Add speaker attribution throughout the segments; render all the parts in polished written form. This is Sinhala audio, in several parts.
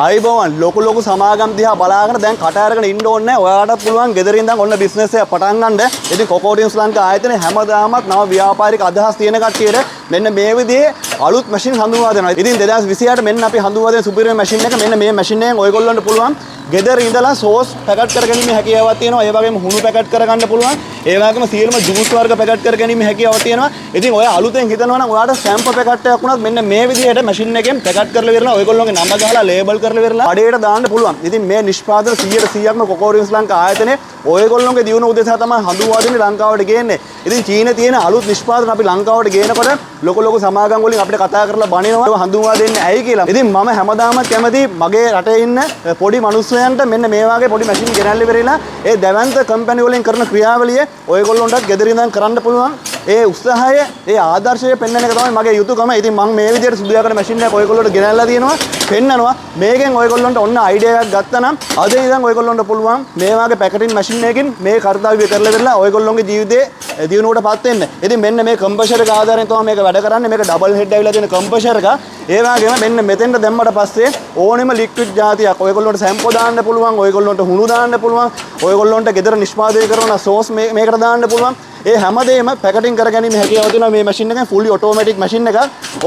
Speaker 1: අයිබෝවන් ලොකු සමාගම් දිහා බලාගෙන දැන් කට අරගෙන ඉන්න ඕනේ නැහැ. ඔයාලටත් පුළුවන් ගෙදරින් ඉඳන් ඔන්න බිස්නස් එක පටන් ගන්න. ඉතින් කොකෝඩියම් ශ්‍රී ලංකා ආයතනයේ හැමදාමත් නව ව්‍යාපාරික අදහස් තියෙන කට්ටියට මෙන්න මේ විදිහේ අලුත් මැෂින් හඳුන්වා දෙනවා. ඉතින් 2028 මෙන්න අපි හඳුන්වා දෙන සුපිරිම මැෂින් එක මෙන්න මේ මැෂින් එකෙන් ඔයගොල්ලන්ට පුළුවන් ගෙදර ඉඳලා සෝස් පැකට් කරගැනීමේ හැකියාවක් තියෙනවා. ඒ වගේම හුණු පැකට් කරගන්න පුළුවන්. ඒ වගේම සියලුම ජූස් වර්ග පැකට් කරගැනීමේ හැකියාවක් තියෙනවා. ඉතින් ඔය අලුතෙන් හිතනවා නම් ඔයාලට සැම්පල් පැකට් එකක් වුණත් මෙන්න මේ විදිහට මැෂින් එකෙන් පැකට් කරලා විරලා ඔයගොල්ලෝගේ නම ගහලා ලේබල් කරලා විරලා කඩේට දාන්න පුළුවන්. ඉතින් මේ නිෂ්පාදන 100%ක්ම කොකෝඩියම් ශ්‍රී ලංකා ආයතනයේ ඔයගොල්ලෝගේ දියුණුව උදෙසා තමයි හඳුන්වා දෙන්නේ ලංකාවට ගේන්නේ. ඉතින් චීනයේ තියෙන අලුත් නිෂ්පාදන අපි ලංකාවට ගේනකොට ලොකු සමාගම් වලින් අපිට කතා කරලා බනිනවා හඳුන්වා දෙන්නේ ඇයි කියලා. ඉතින් මම හැමදාම කැමති මගේ රටේ ඉන්න පොඩි මිනිස්සුන්ට මෙන්න මේ වගේ පොඩි මැෂින් ගෙනල්ලි වෙරිලා ඒ දැවැන්ත කම්පැනි වලින් කරන ක්‍රියාවලිය ඔයගොල්ලොන්ටත් ගෙදර ඉඳන් කරන්න පුළුවන්. ඒ උත්සාහය ඒ ආදර්ශය පෙන්වන එක තමයි මගේ යුතුයකම. ඉතින් මම මේ විදිහට සුදුයාකරන මැෂින් එකක් ඔයගොල්ලොන්ට ගෙනල්ලා තියෙනවා. පෙන්නනවා. මේකෙන් ඔයගොල්ලොන්ට ඔන්න අයිඩියා එකක් ගත්තා නම් අද ඉඳන් ඔයගොල්ලොන්ට පුළුවන් මේ වගේ පැකටින් මැෂින් එකකින් මේ කාර්යය කරලා වෙරලා ඔයගොල්ලොන්ගේ ජීවිතේ දියුණුවටපත් වෙන්න. ඉතින් මෙන්න මේ කම්ප්‍රෙෂර් එක ආධාරයෙන් තමයි මේක වැඩ කරන්නේ. මේක ඩබල් හෙඩ් ඇවිල්ලා තියෙන කම්ප්‍රෙෂර් එක. ඒ වගේම මෙන්න මෙතෙන්ට දැම්මට පස්සේ ඕනෙම ලික්විඩ් જાතියක් ඔයගොල්ලොන්ට සැම්පෝ දාන්න පුළුවන්. ඔයගොල්ලොන්ට හුණු දාන්න පුළුවන්. ඔයගොල්ලොන්ට ගෙදර නිෂ්පාදනය කරන සෝස් මේකට දාන්න පුළුවන්. ඒ හැමදේම පැකටින් කරගැනීම හැකියාව තියෙනවා මේ මැෂින් එකෙන්. ෆුල්ලි ඔටෝමැටික් මැෂින් එකක්.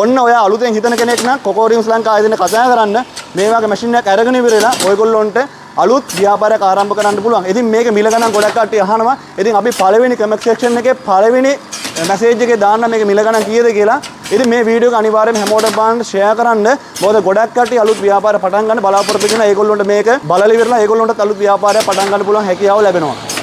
Speaker 1: ඔන්න ඔය අලුතෙන් හිතන කෙනෙක් නම් කොකෝඩියම් ශ්‍රී ලංකා ආයතනයේ කතා කරන්න මේ වගේ මැෂින් එකක් අරගෙන ඉවරලා ඔයගොල්ලොන්ට අලුත් ව්‍යාපාරයක් ආරම්භ කරන්න පුළුවන්. ඉතින් මේක මිල ගණන් ගොඩක් කට්ටිය අහනවා. ඉතින් අපි පළවෙනි කමෙන්ට් සෙක්ෂන් එකේ පළවෙනි මැසේජ් එකේ දාන්න මේක මිල ගණන් කීයද කියලා. ඉතින් මේ වීඩියෝ එක අනිවාර්යයෙන්ම හැමෝටම බලන්න ෂෙයා කරන්න. මොකද ගොඩක් කට්ටිය අලුත් ව්‍යාපාර පටන් ගන්න බලාපොරොත්තු වෙනවා. ඒගොල්ලොන්ට මේක බලලා ඉවරලා ඒගොල්ලොන්ට අලුත් ව්‍යාපාරයක් පටන් ගන්න පුළුවන් හැකියාව ලැබෙනවා.